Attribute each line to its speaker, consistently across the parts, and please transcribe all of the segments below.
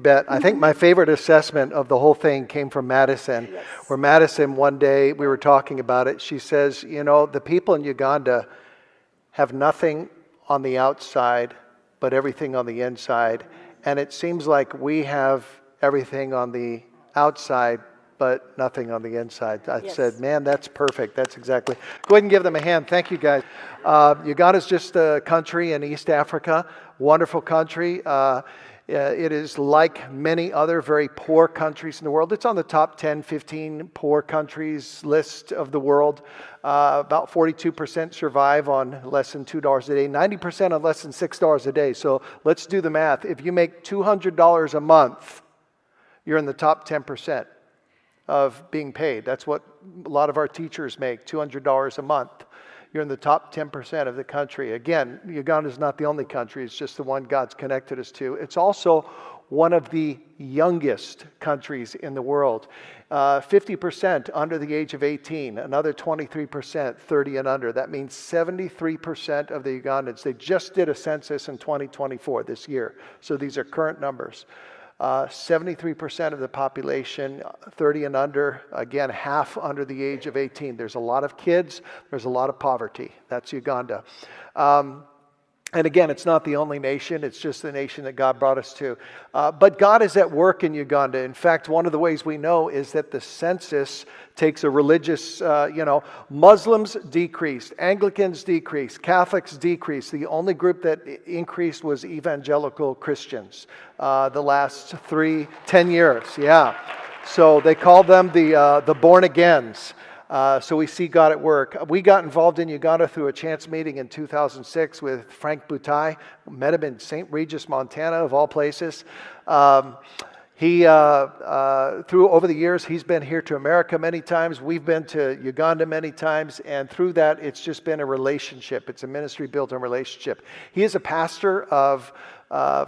Speaker 1: Bet. I think my favorite assessment of the whole thing came from Madison,
Speaker 2: Yes.
Speaker 1: where Madison, one day, we were talking about it. She says, the people in Uganda have nothing on the outside, but everything on the inside. And it seems like we have everything on the outside, but nothing on the inside. I
Speaker 2: Yes.
Speaker 1: said, man, that's perfect. That's exactly. Go ahead and give them a hand. Thank you, guys. Uganda's just a country in East Africa. Wonderful country. It is like many other very poor countries in the world. It's on the top 10, 15 poor countries list of the world. About 42% survive on less than $2 a day, 90% on less than $6 a day. So let's do the math. If you make $200 a month, you're in the top 10% of being paid. That's what a lot of our teachers make, $200 a month. You're in the top 10% of the country. Again, Uganda is not the only country. It's just the one God's connected us to. It's also one of the youngest countries in the world. 50% under the age of 18. Another 23% 30 and under. That means 73% of the Ugandans. They just did a census in 2024 this year. So these are current numbers. 73% of the population, 30 and under, again, half under the age of 18. There's a lot of kids, there's a lot of poverty. That's Uganda. And again, it's not the only nation, it's just the nation that God brought us to. But God is at work in Uganda. In fact, one of the ways we know is that the census takes a religious, Muslims decreased, Anglicans decreased, Catholics decreased. The only group that increased was evangelical Christians the last 10 years. Yeah. So they call them the born-agains. So we see God at work. We got involved in Uganda through a chance meeting in 2006 with Frank Boutai. Met him in St. Regis, Montana, of all places. He, over the years, he's been here to America many times. We've been to Uganda many times. And through that, it's just been a relationship. It's a ministry built on relationship. He is a pastor of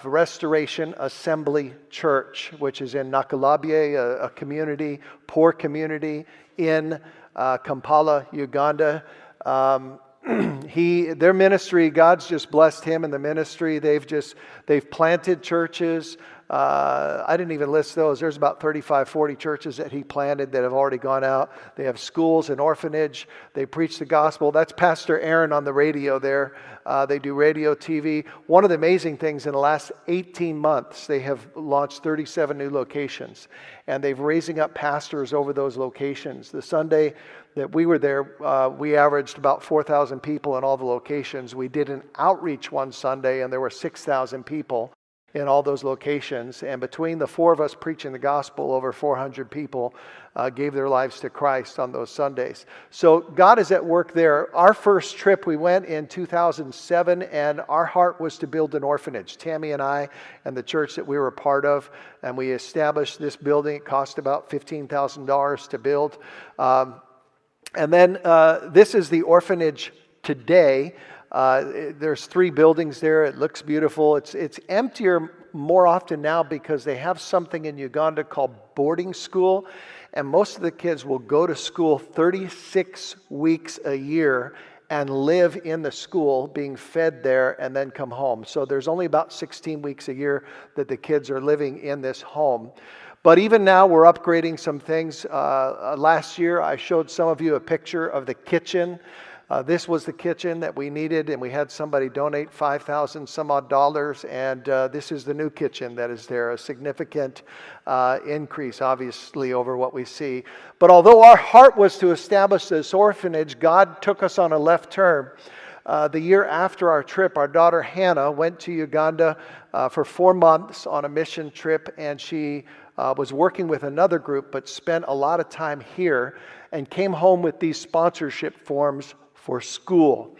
Speaker 1: Restoration Assembly Church, which is in Nakalabye, a community, poor community in Kampala, Uganda. Their ministry, God's just blessed him and the ministry. They've planted churches. I didn't even list those. There's about 35, 40 churches that he planted that have already gone out. They have schools, an orphanage. They preach the gospel. That's Pastor Aaron on the radio there. They do radio, TV. One of the amazing things in the last 18 months, they have launched 37 new locations. And they've raising up pastors over those locations. The Sunday that we were there, we averaged about 4,000 people in all the locations. We did an outreach one Sunday, and there were 6,000 people in all those locations. And between the four of us preaching the gospel, over 400 people gave their lives to Christ on those Sundays. So God is at work there. Our first trip, we went in 2007, and our heart was to build an orphanage. Tammy and I and the church that we were a part of, and we established this building. It cost about $15,000 to build. And then this is the orphanage today. There's 3 buildings there. It looks beautiful. It's emptier more often now because they have something in Uganda called boarding school. And most of the kids will go to school 36 weeks a year and live in the school, being fed there, and then come home. So there's only about 16 weeks a year that the kids are living in this home. But even now, we're upgrading some things. Last year, I showed some of you a picture of the kitchen. This was the kitchen that we needed, and we had somebody donate $5,000 some odd dollars, and this is the new kitchen that is there, a significant increase, obviously, over what we see. But although our heart was to establish this orphanage, God took us on a left turn. The year after our trip, our daughter Hannah went to Uganda for 4 months on a mission trip, and she was working with another group, but spent a lot of time here and came home with these sponsorship forms for school.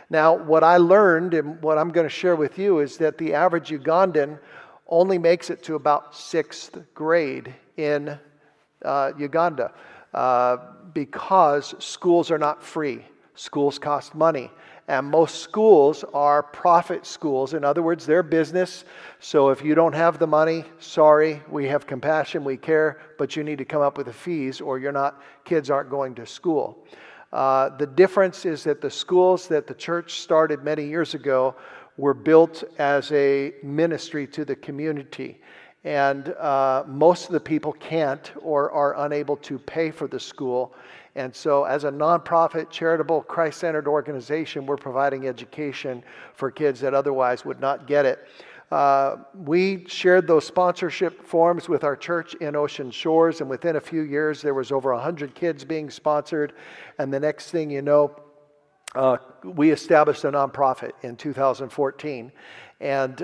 Speaker 1: Now, what I learned and what I'm going to share with you is that the average Ugandan only makes it to about 6th grade in Uganda because schools are not free. Schools cost money. And most schools are profit schools. In other words, they're business. So if you don't have the money, sorry, we have compassion, we care, but you need to come up with the fees or kids aren't going to school. The difference is that the schools that the church started many years ago were built as a ministry to the community. And most of the people can't or are unable to pay for the school. And so as a nonprofit, charitable, Christ-centered organization, we're providing education for kids that otherwise would not get it. We shared those sponsorship forms with our church in Ocean Shores, and within a few years there was over 100 kids being sponsored. And the next thing you know, we established a nonprofit in 2014. And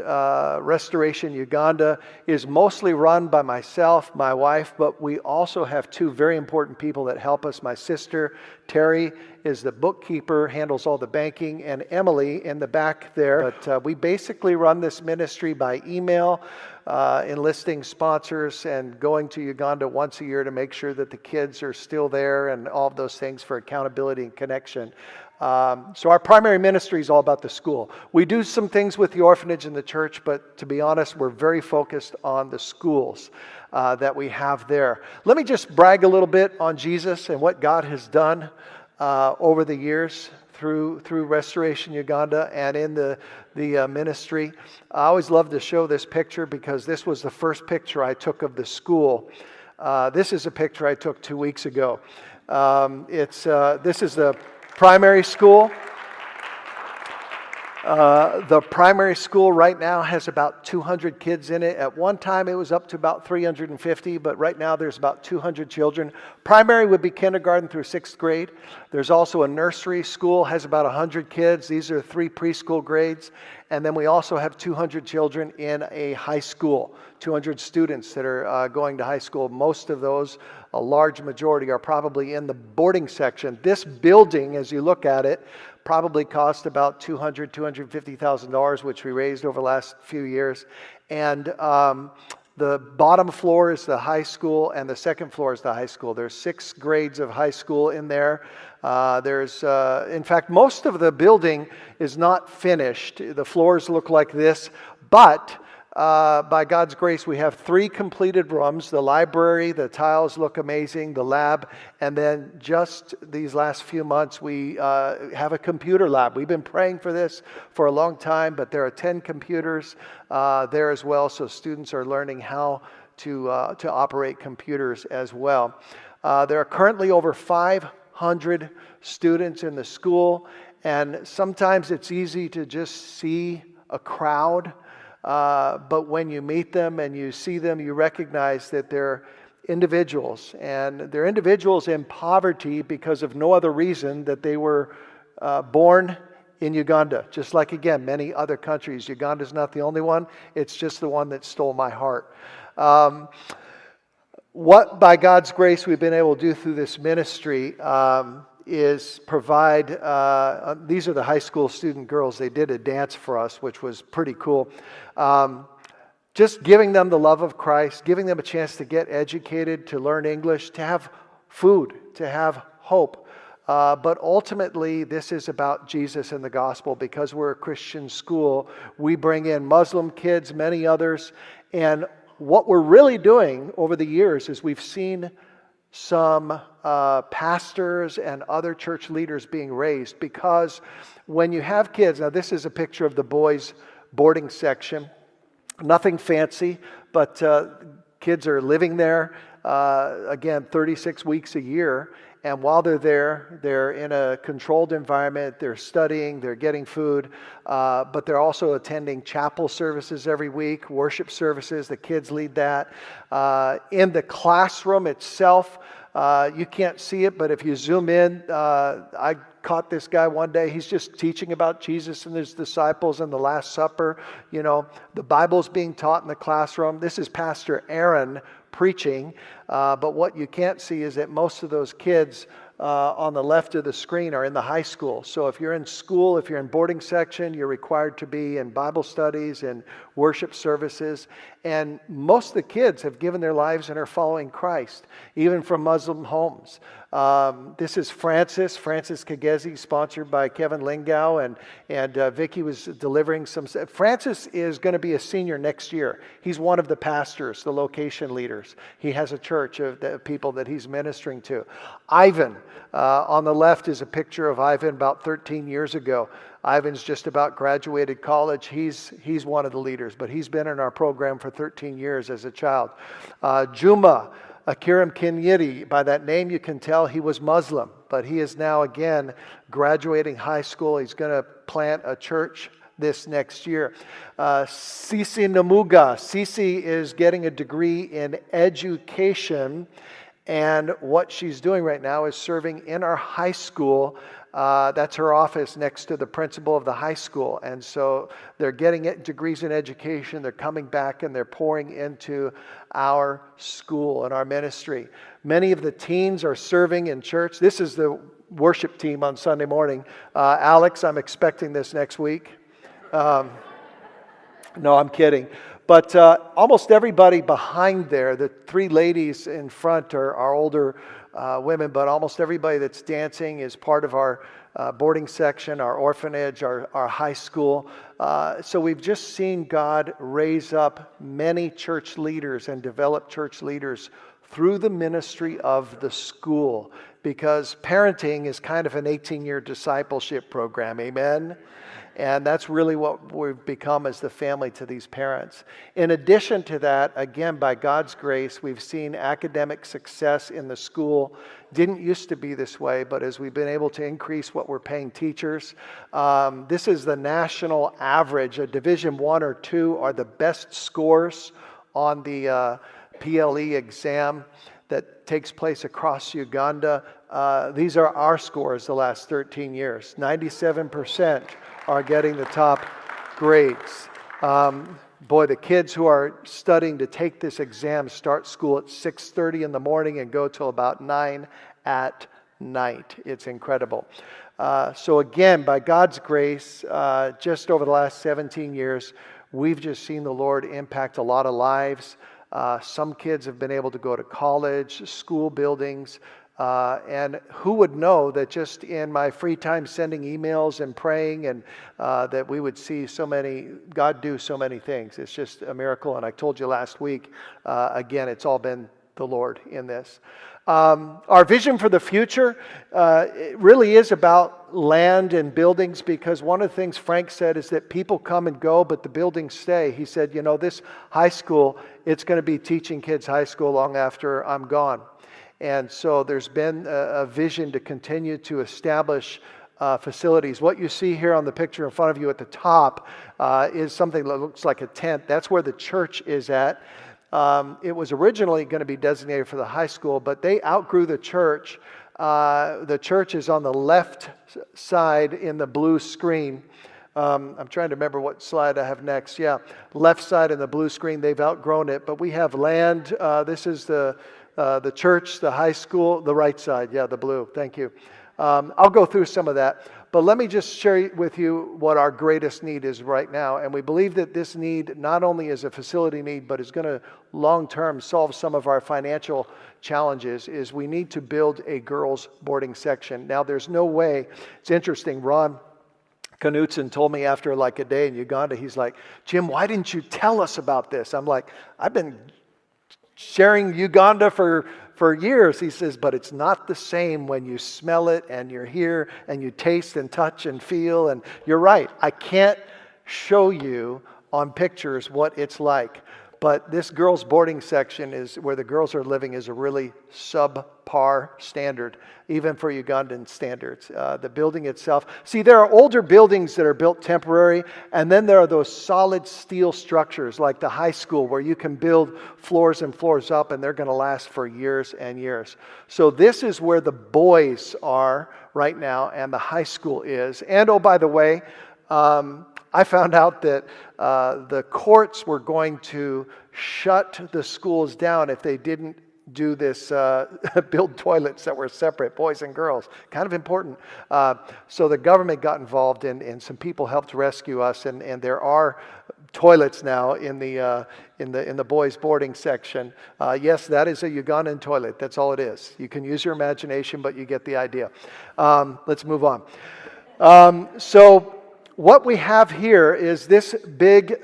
Speaker 1: Restoration Uganda is mostly run by myself, my wife, but we also have two very important people that help us. My sister, Terry, is the bookkeeper, handles all the banking, and Emily in the back there. But we basically run this ministry by email, enlisting sponsors and going to Uganda once a year to make sure that the kids are still there and all of those things for accountability and connection. So our primary ministry is all about the school. We do some things with the orphanage and the church, but to be honest, we're very focused on the schools that we have there. Let me just brag a little bit on Jesus and what God has done over the years through Restoration Uganda and in the ministry. I always love to show this picture because this was the first picture I took of the school. This is a picture I took 2 weeks ago. This is the primary school. The primary school right now has about 200 kids in it. At one time it was up to about 350, but right now there's about 200 children. Primary would be kindergarten through 6th grade. There's also a nursery school, has about 100 kids. These are 3 preschool grades. And then we also have 200 children in a high school, 200 students that are going to high school. Most of those, a large majority, are probably in the boarding section. This building, as you look at it, probably cost about $250,000, which we raised over the last few years. And the bottom floor is the high school, and the second floor is the high school. There's 6 grades of high school in there. In fact, most of the building is not finished. The floors look like this, but by God's grace, we have 3 completed rooms. The library, the tiles look amazing, the lab, and then just these last few months, we have a computer lab. We've been praying for this for a long time, but there are 10 computers there as well, so students are learning how to operate computers as well. There are currently over 500 students in the school, and sometimes it's easy to just see a crowd. But when you meet them and you see them, you recognize that they're individuals. And they're individuals in poverty because of no other reason that they were born in Uganda. Just like, again, many other countries. Uganda's not the only one. It's just the one that stole my heart. What, by God's grace, we've been able to do through this ministry is provide, these are the high school student girls. They did a dance for us, which was pretty cool. Just giving them the love of Christ, giving them a chance to get educated, to learn English, to have food, to have hope. But ultimately, this is about Jesus and the gospel. Because we're a Christian school, we bring in Muslim kids, many others. And what we're really doing over the years is we've seen some pastors and other church leaders being raised, because when you have kids, now this is a picture of the boys' boarding section, nothing fancy, but kids are living there, again, 36 weeks a year, and while they're there, they're in a controlled environment, they're studying, they're getting food, but they're also attending chapel services every week, worship services, the kids lead that. In the classroom itself, you can't see it, but if you zoom in, I caught this guy one day. He's just teaching about Jesus and his disciples and the Last Supper. You know, the Bible's being taught in the classroom. This is Pastor Aaron preaching, but what you can't see is that most of those kids on the left of the screen are in the high school. So if you're in school, if you're in boarding section, you're required to be in Bible studies and worship services. And most of the kids have given their lives and are following Christ, even from Muslim homes. This is Francis Kagezi, sponsored by Kevin Lingau, and Vicky was delivering some. Francis is going to be a senior next year. He's one of the pastors, the location leaders. He has a church of the people that he's ministering to. Ivan, on the left is a picture of Ivan about 13 years ago. Ivan's just about graduated college. He's one of the leaders, but he's been in our program for 13 years as a child. Juma Akiram Kinyiri, by that name you can tell he was Muslim, but he is now again graduating high school. He's going to plant a church this next year. Sisi Namuga. Sisi is getting a degree in education, and what she's doing right now is serving in our high school. That's her office next to the principal of the high school. And so they're getting degrees in education. They're coming back and they're pouring into our school and our ministry. Many of the teens are serving in church. This is the worship team on Sunday morning. Alex, I'm expecting this next week. No, I'm kidding. But almost everybody behind there, the three ladies in front are older women, but almost everybody that's dancing is part of our boarding section, our orphanage, our high school. So we've just seen God raise up many church leaders and develop church leaders through the ministry of the school, because parenting is kind of an 18-year discipleship program. Amen? And that's really what we've become as the family to these parents. In addition to that, again, by God's grace, we've seen academic success in the school. Didn't used to be this way, but as we've been able to increase what we're paying teachers, this is the national average. A Division 1 or 2 are the best scores on the PLE exam that takes place across Uganda. These are our scores the last 13 years. 97% are getting the top grades. Boy, the kids who are studying to take this exam start school at 6:30 in the morning and go till about 9 at night. It's incredible. So again, by God's grace, just over the last 17 years, we've just seen the Lord impact a lot of lives. Some kids have been able to go to college, school buildings, and who would know that just in my free time sending emails and praying, and that we would see God do so many things. It's just a miracle. And I told you last week, again, it's all been the Lord in this. Our vision for the future, it really is about land and buildings, because one of the things Frank said is that people come and go, but the buildings stay. He said, this high school, it's going to be teaching kids high school long after I'm gone. And so there's been a vision to continue to establish facilities. What you see here on the picture in front of you at the top is something that looks like a tent. That's where the church is at. It was originally going to be designated for the high school, but they outgrew the church. The church is on the left side in the blue screen. I'm trying to remember what slide I have next. Yeah, left side in the blue screen. They've outgrown it, but we have land. This is the church, the high school, the right side. Yeah, the blue. Thank you. I'll go through some of that. But let me just share with you what our greatest need is right now. And we believe that this need not only is a facility need, but is going to long-term solve some of our financial challenges, is we need to build a girls' boarding section. Now, there's no way. It's interesting. Ron Knutson told me after like a day in Uganda, he's like, Jim, why didn't you tell us about this? I'm like, I've been sharing Uganda for years. He says, but it's not the same when you smell it and you're here and you taste and touch and feel. And you're right, I can't show you on pictures what it's like. But this girls' boarding section is where the girls are living is a really subpar standard, even for Ugandan standards. The building itself. See, there are older buildings that are built temporary, and then there are those solid steel structures like the high school where you can build floors and floors up, and they're going to last for years and years. So this is where the boys are right now, and the high school is. And oh, by the way, I found out that the courts were going to shut the schools down if they didn't do this, build toilets that were separate, boys and girls. Kind of important. So the government got involved, and some people helped rescue us, and there are toilets now in the boys' boarding section. Yes, that is a Ugandan toilet. That's all it is. You can use your imagination, but you get the idea. Let's move on. So what we have here is this big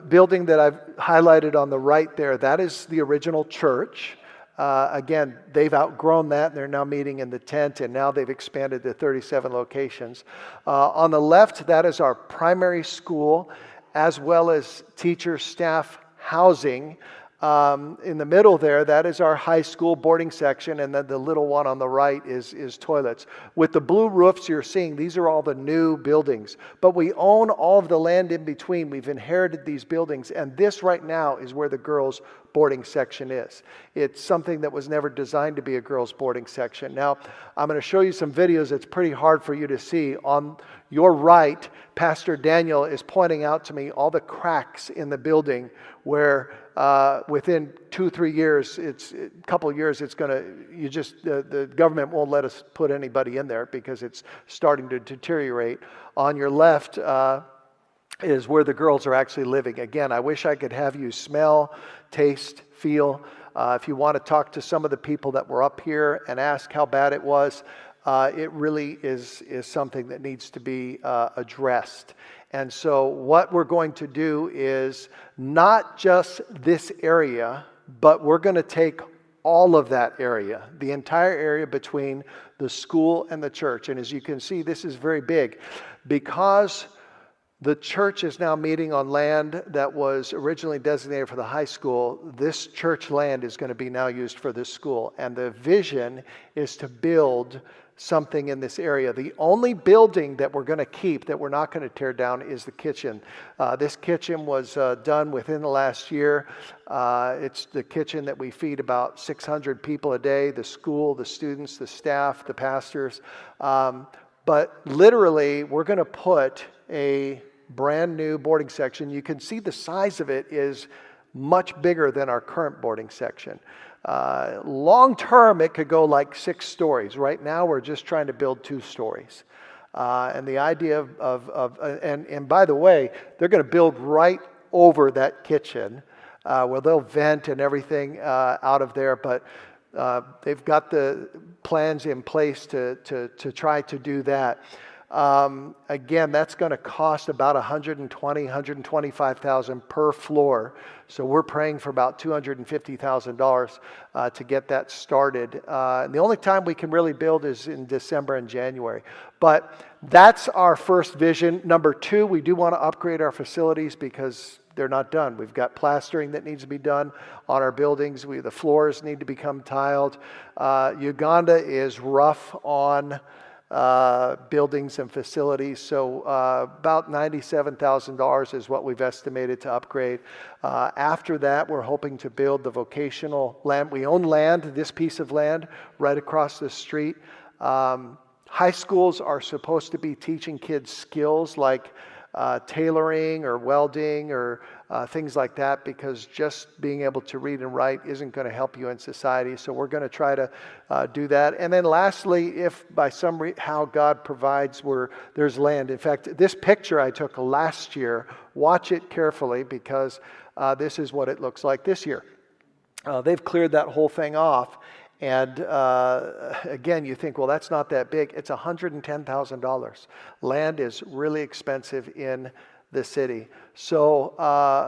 Speaker 1: building that I've highlighted on the right there. That is the original church. Again, they've outgrown that, and they're now meeting in the tent, and now they've expanded to 37 locations. On the left, that is our primary school, as well as teacher staff housing. In the middle there, that is our high school boarding section, and then the little one on the right is toilets. With the blue roofs you're seeing, these are all the new buildings. But we own all of the land in between. We've inherited these buildings, and this right now is where the girls' boarding section is. It's something that was never designed to be a girls' boarding section. Now, I'm going to show you some videos. It's pretty hard for you to see. On your right, Pastor Daniel is pointing out to me all the cracks in the building where within 2-3 years, the government won't let us put anybody in there because it's starting to deteriorate. On your left is where the girls are actually living. Again, I wish I could have you smell, taste, feel. If you want to talk to some of the people that were up here and ask how bad it was, it really is something that needs to be addressed. And so what we're going to do is not just this area, but we're going to take all of that area, the entire area between the school and the church. And as you can see, this is very big because the church is now meeting on land that was originally designated for the high school. This church land is going to be now used for this school. And the vision is to build something in this area. The only building that we're going to keep, that we're not going to tear down, is the kitchen. This kitchen was done within the last year. It's the kitchen that we feed about 600 people a day, the school, the students, the staff, the pastors. But literally, we're going to put a brand new boarding section. You can see the size of it is much bigger than our current boarding section. Long term, it could go like 6 stories. Right now, we're just trying to build 2 stories. And the idea and by the way, they're going to build right over that kitchen where they'll vent and everything out of there. But they've got the plans in place to try to do that. Again, that's going to cost about $125,000 per floor. So we're praying for about $250,000 to get that started. And the only time we can really build is in December and January. But that's our first vision. Number 2, we do want to upgrade our facilities because they're not done. We've got plastering that needs to be done on our buildings. The floors need to become tiled. Uganda is rough on buildings and facilities. So about $97,000 is what we've estimated to upgrade. After that, we're hoping to build the vocational land. We own land, this piece of land, right across the street. High schools are supposed to be teaching kids skills like tailoring or welding or things like that, because just being able to read and write isn't going to help you in society. So we're going to try to do that. And then lastly, if by how God provides where there's land. In fact, this picture I took last year, watch it carefully because this is what it looks like this year. They've cleared that whole thing off. And again, you think, well, that's not that big. It's $110,000. Land is really expensive in the city. So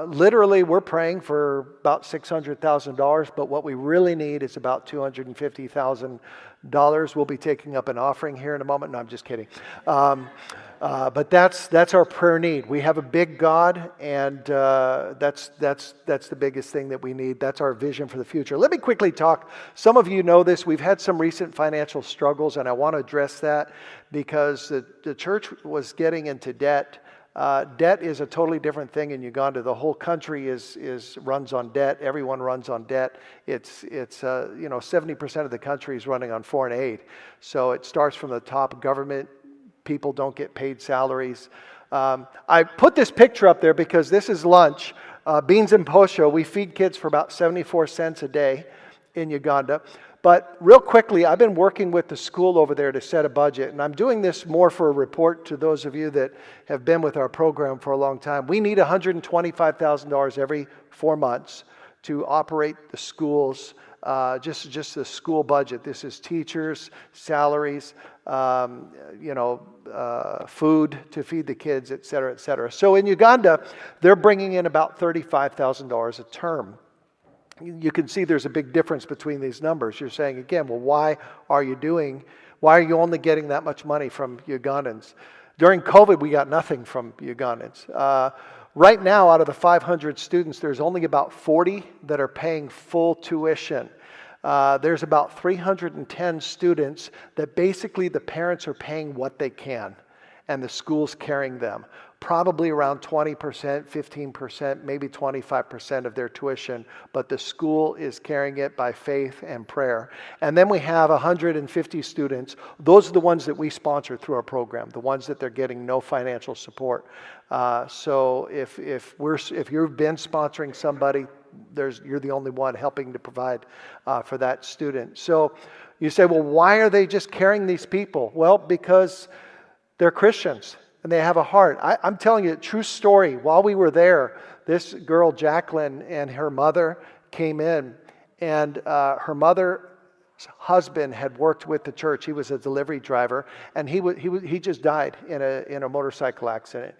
Speaker 1: literally, we're praying for about $600,000, but what we really need is about $250,000. We'll be taking up an offering here in a moment. No, I'm just kidding. But that's our prayer need. We have a big God, and that's the biggest thing that we need. That's our vision for the future. Let me quickly talk. Some of you know this. We've had some recent financial struggles, and I want to address that because the church was getting into debt. Debt is a totally different thing in Uganda. The whole country runs on debt. Everyone runs on debt. It's 70% of the country is running on foreign aid. So it starts from the top. Government people don't get paid salaries. I put this picture up there because this is lunch. Beans and posho. We feed kids for about 74 cents a day. in Uganda. But real quickly, I've been working with the school over there to set a budget, and I'm doing this more for a report to those of you that have been with our program for a long time. We need $125,000 every 4 months to operate the schools, just the school budget. This is teachers, salaries, food to feed the kids, et cetera, et cetera. So in Uganda, they're bringing in about $35,000 a term. You can see there's a big difference between these numbers. You're saying again, well, why are you only getting that much money from Ugandans? During COVID, we got nothing from Ugandans. Right now, out of the 500 students, there's only about 40 that are paying full tuition. There's about 310 students that basically the parents are paying what they can, and the school's carrying them. Probably around 20%, 15%, maybe 25% of their tuition, but the school is carrying it by faith and prayer. And then we have 150 students. Those are the ones that we sponsor through our program, the ones that they're getting no financial support. So if you've been sponsoring somebody, you're the only one helping to provide for that student. So you say, well, why are they just carrying these people? Well, because they're Christians. And they have a heart. I'm telling you a true story. While we were there, this girl, Jacqueline, and her mother came in. And her mother's husband had worked with the church. He was a delivery driver. And he just died in a motorcycle accident.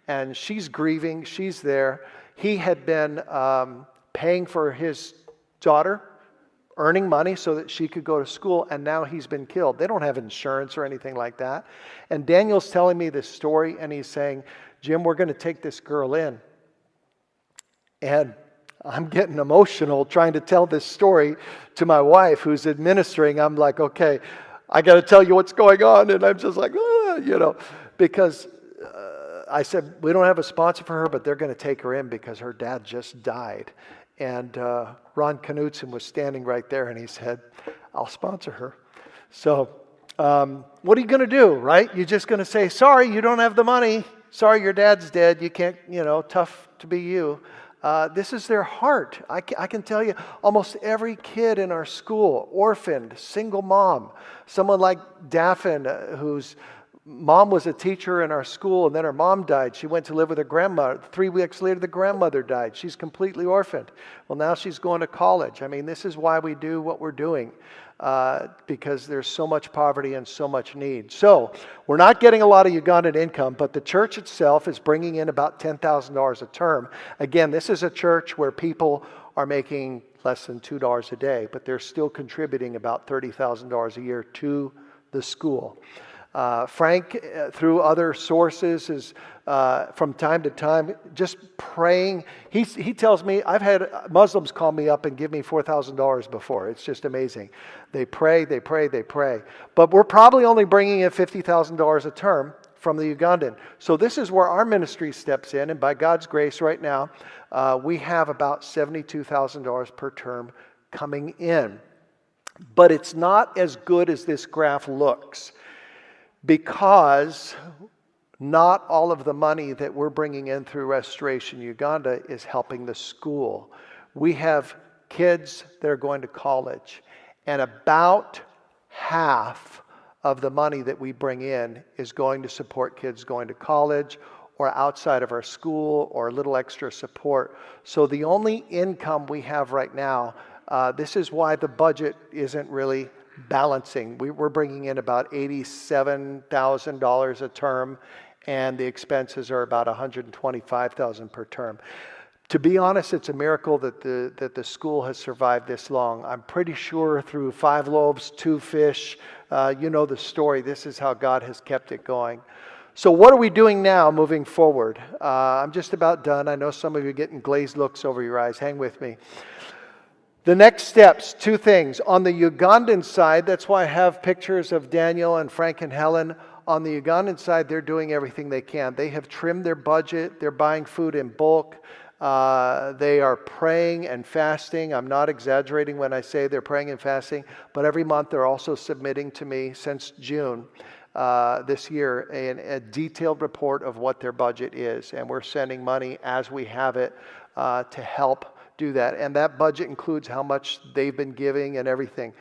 Speaker 1: And she's grieving. She's there. He had been paying for his daughter, earning money so that she could go to school, and now he's been killed. They don't have insurance or anything like that. And Daniel's telling me this story, and he's saying, Jim, we're going to take this girl in. And I'm getting emotional trying to tell this story to my wife who's administering. I'm like, okay, I got to tell you what's going on. And I'm just like, because I said, we don't have a sponsor for her, but they're going to take her in because her dad just died. And Ron Knutson was standing right there, and he said, I'll sponsor her. So what are you going to do, right? You're just going to say, sorry, you don't have the money. Sorry, your dad's dead. You can't, tough to be you. This is their heart. I can tell you, almost every kid in our school, orphaned, single mom, someone like Daphne, whose mom was a teacher in our school, and then her mom died. She went to live with her grandmother. 3 weeks later, the grandmother died. She's completely orphaned. Well, now she's going to college. I mean, this is why we do what we're doing, because there's so much poverty and so much need. So we're not getting a lot of Ugandan income, but the church itself is bringing in about $10,000 a term. Again, this is a church where people are making less than $2 a day, but they're still contributing about $30,000 a year to the school. Frank, through other sources, is from time to time just praying. He tells me, I've had Muslims call me up and give me $4,000 before. It's just amazing. They pray. But we're probably only bringing in $50,000 a term from the Ugandan. So this is where our ministry steps in, and by God's grace right now, we have about $72,000 per term coming in. But it's not as good as this graph looks, because not all of the money that we're bringing in through Restoration Uganda is helping the school. We have kids that are going to college, and about half of the money that we bring in is going to support kids going to college or outside of our school or a little extra support. So the only income we have right now, this is why the budget isn't really balancing. We're bringing in about $87,000 a term, and the expenses are about $125,000 per term. To be honest, it's a miracle that the school has survived this long. I'm pretty sure through 5 loaves, 2 fish, you know the story. This is how God has kept it going. So what are we doing now moving forward? I'm just about done. I know some of you are getting glazed looks over your eyes. Hang with me. The next steps, 2 things. On the Ugandan side, that's why I have pictures of Daniel and Frank and Helen. On the Ugandan side, they're doing everything they can. They have trimmed their budget. They're buying food in bulk. They are praying and fasting. I'm not exaggerating when I say they're praying and fasting, but every month they're also submitting to me since June this year a detailed report of what their budget is. And we're sending money as we have it to help do that. And that budget includes how much they've been giving and everything.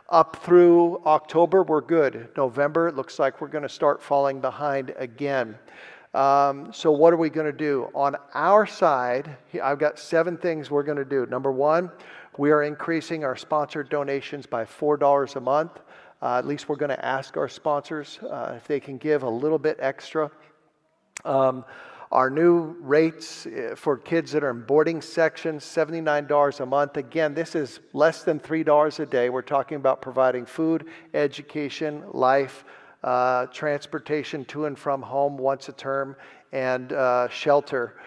Speaker 1: Up through October, we're good. November, it looks like we're going to start falling behind again. So what are we going to do? On our side, I've got 7 things we're going to do. Number 1, we are increasing our sponsored donations by $4 a month. At least we're going to ask our sponsors if they can give a little bit extra. Our new rates for kids that are in boarding sections, $79 a month. Again, this is less than $3 a day. We're talking about providing food, education, life, transportation to and from home once a term, and shelter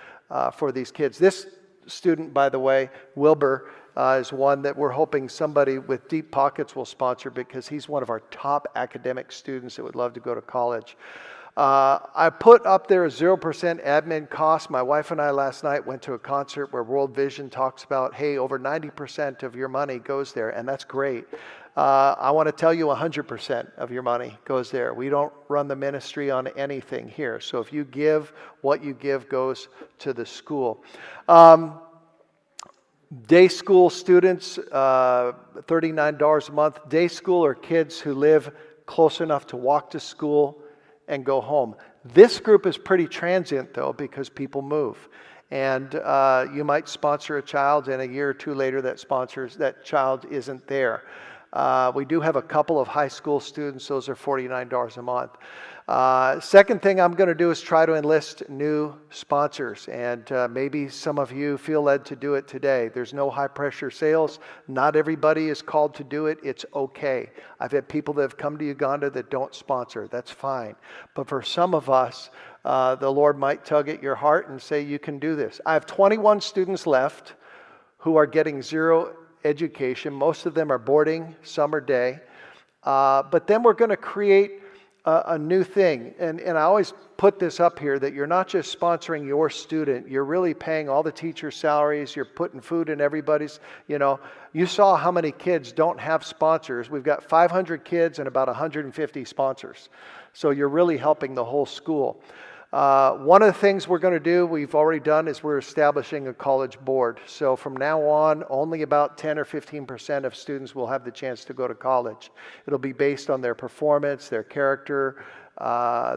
Speaker 1: for these kids. This student, by the way, Wilbur, is one that we're hoping somebody with deep pockets will sponsor because he's one of our top academic students that would love to go to college. I put up there a 0% admin cost. My wife and I last night went to a concert where World Vision talks about, hey, over 90% of your money goes there, and that's great. I want to tell you 100% of your money goes there. We don't run the ministry on anything here. So if you give, what you give goes to the school. Day school students, $39 a month. Day school are kids who live close enough to walk to school and go home. This group is pretty transient, though, because people move. And you might sponsor a child, and a year or two later that child isn't there. We do have a couple of high school students. Those are $49 a month. Second thing I'm going to do is try to enlist new sponsors. And maybe some of you feel led to do it today. There's no high pressure sales. Not everybody is called to do it. It's okay. I've had people that have come to Uganda that don't sponsor. That's fine. But for some of us, the Lord might tug at your heart and say, you can do this. I have 21 students left who are getting zero education. Most of them are boarding, some are day. But then we're going to create a new thing. And I always put this up here that you're not just sponsoring your student, you're really paying all the teachers' salaries, you're putting food in everybody's, you saw how many kids don't have sponsors. We've got 500 kids and about 150 sponsors. So you're really helping the whole school. One of the things we're going to do, we've already done, is we're establishing a college board. So from now on, only about 10 or 15% of students will have the chance to go to college. It'll be based on their performance, their character,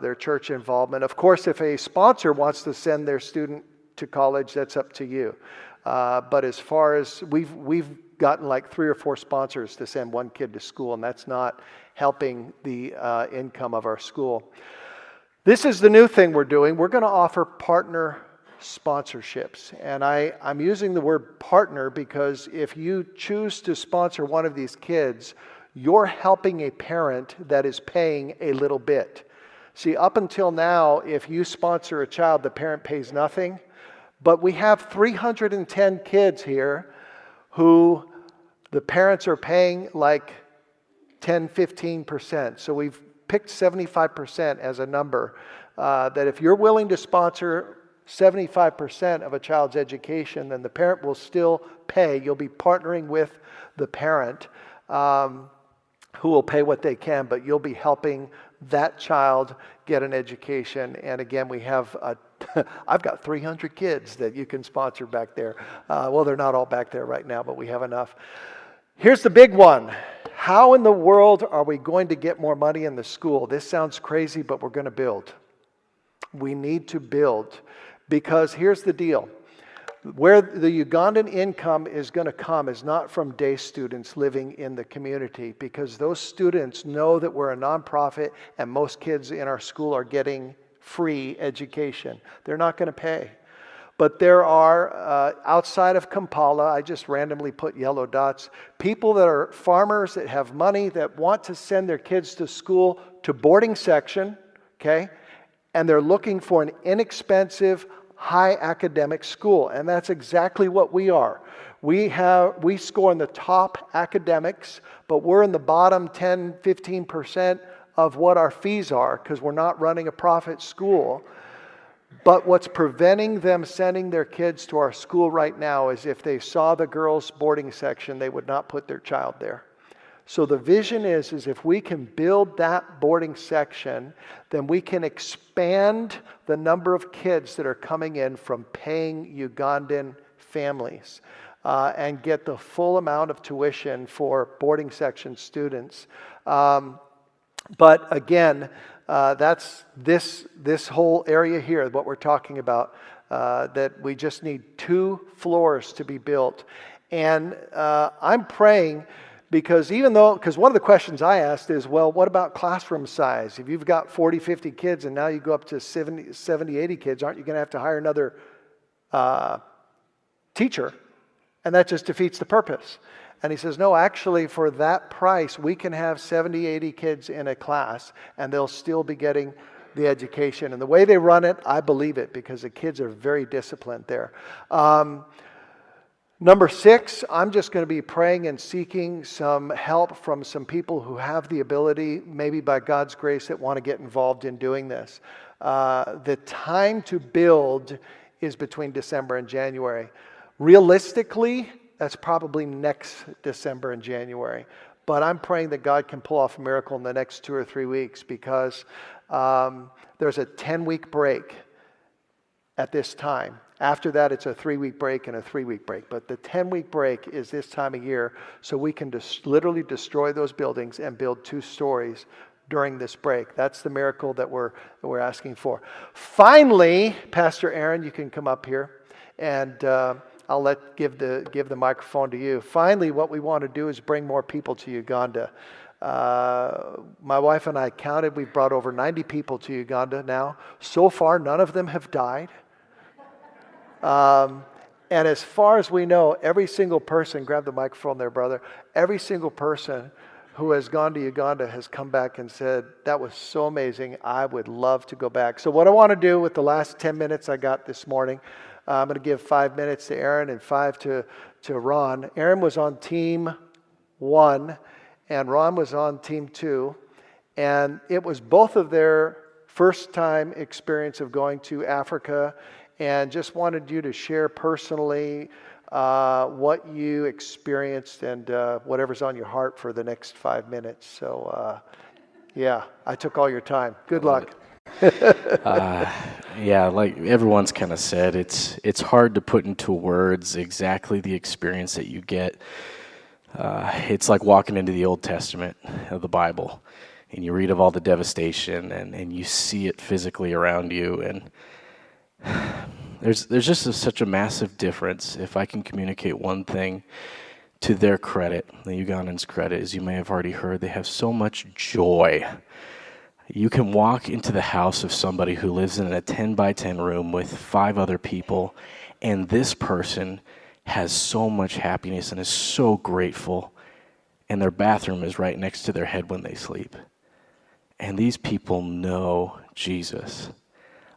Speaker 1: their church involvement. Of course, if a sponsor wants to send their student to college, that's up to you. But as far as we've gotten like 3 or 4 sponsors to send one kid to school, and that's not helping the income of our school. This is the new thing we're doing. We're going to offer partner sponsorships. And I'm using the word partner because if you choose to sponsor one of these kids, you're helping a parent that is paying a little bit. See, up until now, if you sponsor a child, the parent pays nothing. But we have 310 kids here who the parents are paying like 10, 15%. So we've picked 75% as a number, that if you're willing to sponsor 75% of a child's education, then the parent will still pay. You'll be partnering with the parent who will pay what they can, but you'll be helping that child get an education. And again, we have I've got 300 kids that you can sponsor back there. Well, they're not all back there right now, but we have enough. Here's the big one. How in the world are we going to get more money in the school? This sounds crazy, but we're going to build. We need to build because here's the deal. Where the Ugandan income is going to come is not from day students living in the community, because those students know that we're a nonprofit and most kids in our school are getting free education. They're not going to pay. But there are, outside of Kampala, I just randomly put yellow dots, people that are farmers that have money that want to send their kids to school to boarding section, okay? And they're looking for an inexpensive, high academic school. And that's exactly what we are. We score in the top academics, but we're in the bottom 10, 15% of what our fees are because we're not running a profit school. But what's preventing them sending their kids to our school right now is if they saw the girls' boarding section, they would not put their child there. So the vision is if we can build that boarding section, then we can expand the number of kids that are coming in from paying Ugandan families. and get the full amount of tuition for boarding section students. But again, that's this whole area here, what we're talking about, that we just need 2 floors to be built. And I'm praying because one of the questions I asked is, well, what about classroom size? If you've got 40, 50 kids and now you go up to 70, 80 kids, aren't you going to have to hire another teacher? And that just defeats the purpose. And he says, no, actually, for that price, we can have 70, 80 kids in a class, and they'll still be getting the education. And the way they run it, I believe it, because the kids are very disciplined there. Number 6, I'm just going to be praying and seeking some help from some people who have the ability, maybe by God's grace, that want to get involved in doing this. The time to build is between December and January. Realistically, that's probably next December and January. But I'm praying that God can pull off a miracle in the next 2 or 3 weeks, because there's a 10-week break at this time. After that, it's a 3-week break and a 3-week break. But the 10-week break is this time of year, so we can literally destroy those buildings and build 2 stories during this break. That's the miracle that we're asking for. Finally, Pastor Aaron, you can come up here, and I'll give the microphone to you. Finally, what we want to do is bring more people to Uganda. My wife and I counted. We've brought over 90 people to Uganda now. So far, none of them have died. And as far as we know, every single person, grab the microphone there, brother, every single person who has gone to Uganda has come back and said, that was so amazing, I would love to go back. So what I want to do with the last 10 minutes I got this morning, I'm going to give 5 minutes to Aaron and 5 to Ron. Aaron was on team 1, and Ron was on team 2. And it was both of their first time experience of going to Africa, and just wanted you to share personally what you experienced and whatever's on your heart for the next 5 minutes. So, yeah, I took all your time. Good luck.
Speaker 2: Yeah, like everyone's kind of said, it's hard to put into words exactly the experience that you get. It's like walking into the Old Testament of the Bible, and you read of all the devastation, and you see it physically around you, and there's just such a massive difference. If I can communicate one thing to their credit, the Ugandans' credit, as you may have already heard, they have so much joy. You can walk into the house of somebody who lives in a 10 by 10 room with 5 other people, and this person has so much happiness and is so grateful, and their bathroom is right next to their head when they sleep. And these people know Jesus.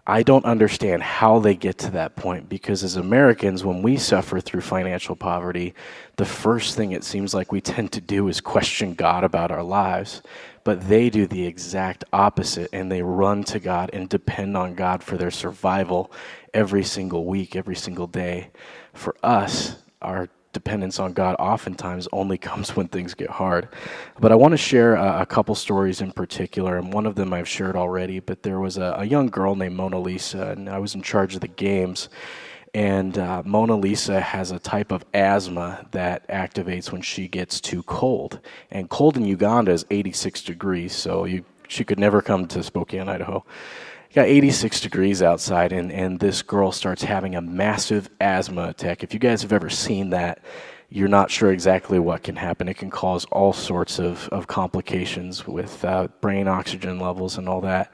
Speaker 2: I don't understand how they get to that point, because as Americans, when we suffer through financial poverty, the first thing it seems like we tend to do is question God about our lives. But they do the exact opposite, and they run to God and depend on God for their survival every single week, every single day. For us, our dependence on God oftentimes only comes when things get hard. But I want to share a couple stories in particular, and one of them I've shared already, but there was a young girl named Mona Lisa, and I was in charge of the games. And Mona Lisa has a type of asthma that activates when she gets too cold. And cold in Uganda is 86 degrees, so she could never come to Spokane, Idaho. Got 86 degrees outside, and this girl starts having a massive asthma attack. If you guys have ever seen that, you're not sure exactly what can happen. It can cause all sorts of complications with brain oxygen levels and all that.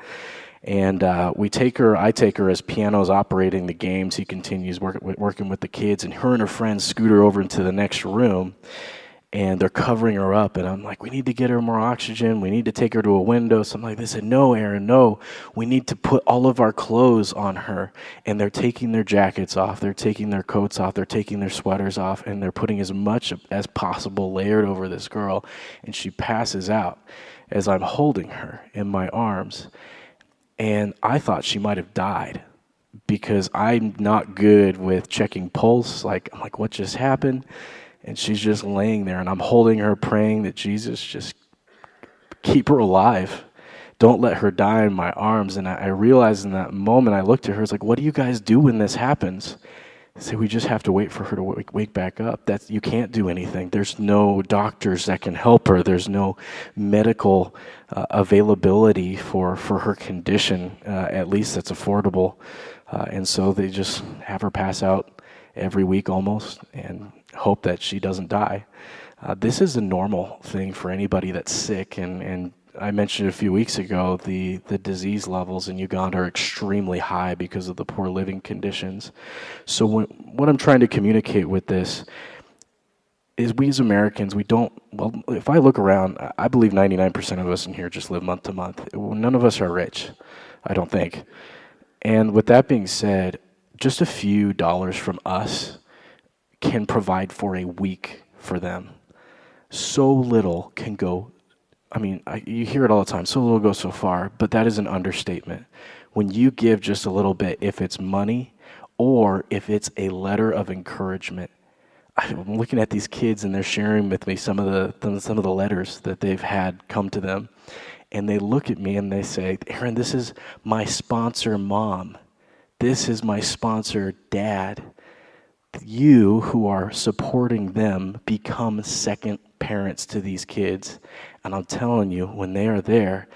Speaker 2: And I take her as Piano's operating the games. He continues working with the kids, and her and her friends scoot her over into the next room, and they're covering her up. And I'm like, we need to get her more oxygen. We need to take her to a window. So I'm like, they said, no, Aaron, no. We need to put all of our clothes on her. And they're taking their jackets off. They're taking their coats off. They're taking their sweaters off. And they're putting as much as possible layered over this girl. And she passes out as I'm holding her in my arms. And I thought she might have died, because I'm not good with checking pulse. I'm like, what just happened? And she's just laying there, and I'm holding her, praying that Jesus just keep her alive. Don't let her die in my arms. And I realized in that moment, I looked at her, I was like, what do you guys do when this happens? Say we just have to wait for her to wake back up. You can't do anything. There's no doctors that can help her. There's no medical availability for her condition, at least that's affordable. And so they just have her pass out every week almost and hope that she doesn't die. This is a normal thing for anybody that's sick, and I mentioned a few weeks ago the disease levels in Uganda are extremely high because of the poor living conditions. So what I'm trying to communicate with this is we as Americans, if I look around, I believe 99% of us in here just live month to month. None of us are rich, I don't think. And with that being said, just a few dollars from us can provide for a week for them. So little can go. You hear it all the time, so little goes so far, but that is an understatement. When you give just a little bit, if it's money or if it's a letter of encouragement. I'm looking at these kids and they're sharing with me some of the letters that they've had come to them. And they look at me and they say, Aaron, this is my sponsor mom. This is my sponsor dad. You who are supporting them become second parents to these kids. And I'm telling you, when they are there,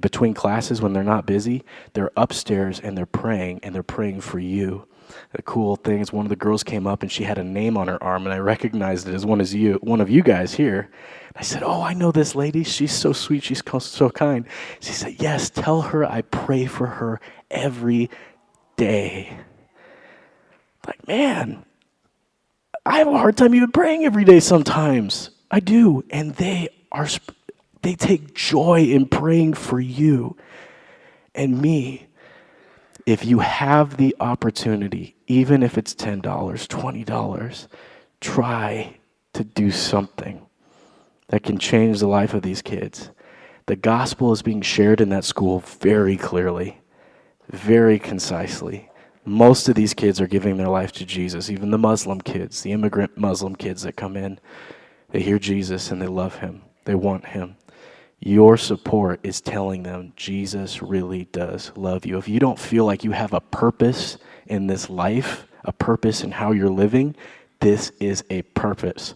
Speaker 2: between classes, when they're not busy, they're upstairs and they're praying for you. The cool thing is one of the girls came up and she had a name on her arm, and I recognized it as one of you guys here. I said, oh, I know this lady. She's so sweet. She's so kind. She said, yes, tell her I pray for her every day. Like, man, I have a hard time even praying every day sometimes. I do. And they take joy in praying for you and me. If you have the opportunity, even if it's $10, $20, try to do something that can change the life of these kids. The gospel is being shared in that school very clearly, very concisely. Most of these kids are giving their life to Jesus, even the Muslim kids, the immigrant Muslim kids that come in. They hear Jesus and they love him. They want him. Your support is telling them Jesus really does love you. If you don't feel like you have a purpose in this life, a purpose in how you're living, this is a purpose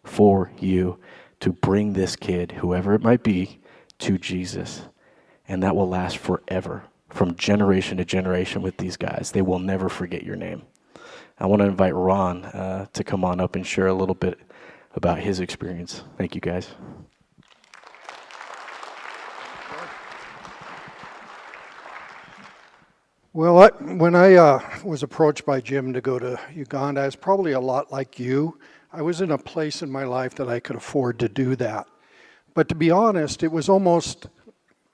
Speaker 2: for you to bring this kid, whoever it might be, to Jesus. And that will last forever, from generation to generation with these guys. They will never forget your name. I want to invite Ron to come on up and share a little bit about his experience. Thank you, guys.
Speaker 3: Well, when I was approached by Jim to go to Uganda, I was probably a lot like you. I was in a place in my life that I could afford to do that. But to be honest, it was almost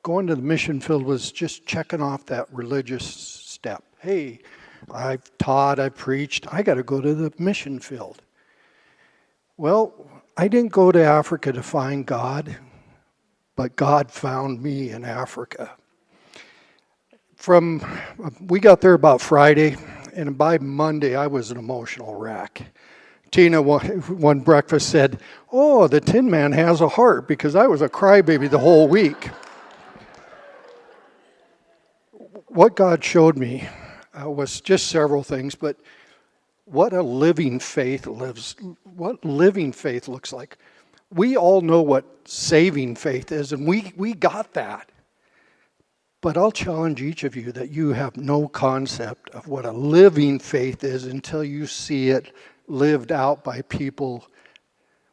Speaker 3: going to the mission field was just checking off that religious step. Hey, I've taught, I've preached, I got to go to the mission field. Well, I didn't go to Africa to find God, but God found me in Africa. We got there about Friday, and by Monday I was an emotional wreck. Tina, one breakfast, said, oh, the Tin Man has a heart, because I was a crybaby the whole week. What God showed me was just several things, but what living faith looks like. We all know what saving faith is, and we got that. But I'll challenge each of you that you have no concept of what a living faith is until you see it lived out by people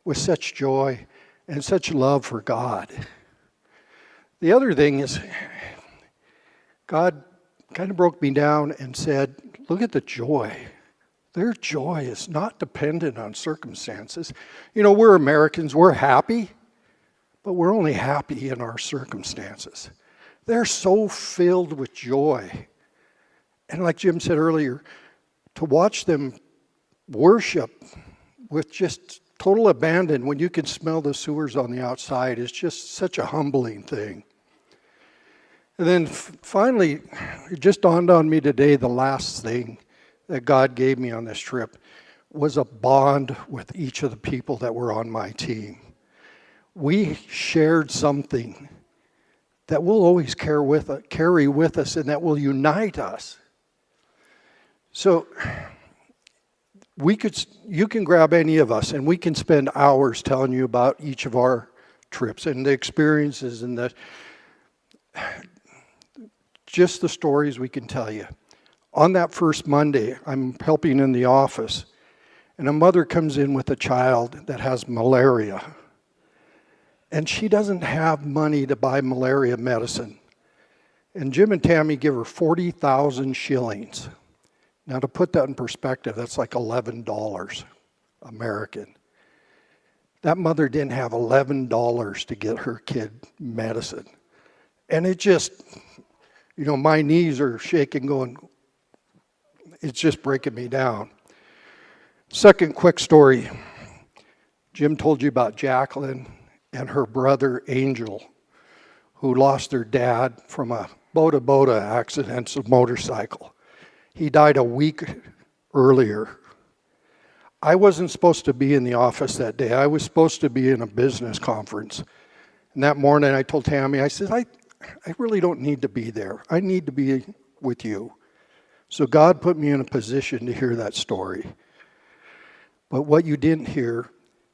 Speaker 3: with such joy and such love for God. The other thing is, God kind of broke me down and said, look at the joy. Their joy is not dependent on circumstances. You know, we're Americans, we're happy, but we're only happy in our circumstances. They're so filled with joy. And like Jim said earlier, to watch them worship with just total abandon when you can smell the sewers on the outside is just such a humbling thing. And then finally, it just dawned on me today, the last thing that God gave me on this trip was a bond with each of the people that were on my team. We shared something that we'll always carry with us and that will unite us. So you can grab any of us and we can spend hours telling you about each of our trips and the experiences and just the stories we can tell you. On that first Monday, I'm helping in the office, and a mother comes in with a child that has malaria. And she doesn't have money to buy malaria medicine. And Jim and Tammy give her 40,000 shillings. Now, to put that in perspective, that's like $11 American. That mother didn't have $11 to get her kid medicine. And it just, my knees are shaking going, it's just breaking me down. Second quick story. Jim told you about Jacqueline and her brother Angel, who lost their dad from a boda accident of motorcycle. He died a week earlier. I wasn't supposed to be in the office that day. I was supposed to be in a business conference. And that morning I told Tammy, I said, I really don't need to be there. I need to be with you. So God put me in a position to hear that story. But what you didn't hear,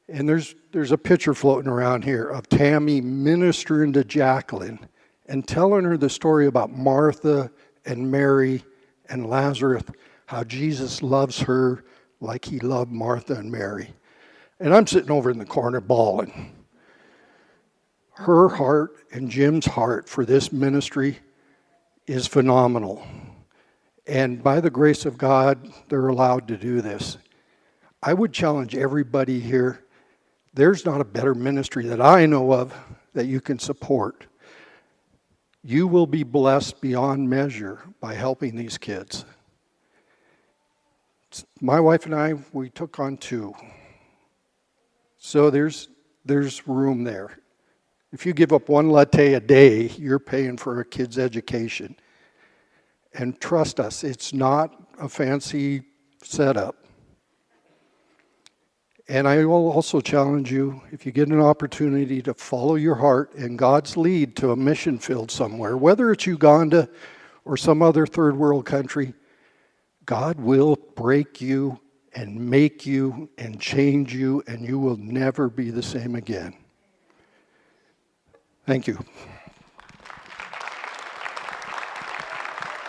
Speaker 3: and there's a picture floating around here of Tammy ministering to Jacqueline and telling her the story about Martha and Mary and Lazarus, how Jesus loves her like he loved Martha and Mary. And I'm sitting over in the corner bawling. Her heart and Jim's heart for this ministry is phenomenal. And by the grace of God, they're allowed to do this. I would challenge everybody here, there's not a better ministry that I know of that you can support. You will be blessed beyond measure by helping these kids. My wife and I, we took on 2. So there's room there. If you give up 1 latte a day, you're paying for a kid's education. And trust us, it's not a fancy setup. And I will also challenge you, if you get an opportunity to follow your heart and God's lead to a mission field somewhere, whether it's Uganda or some other third world country, God will break you and make you and change you, and you will never be the same again. Thank you.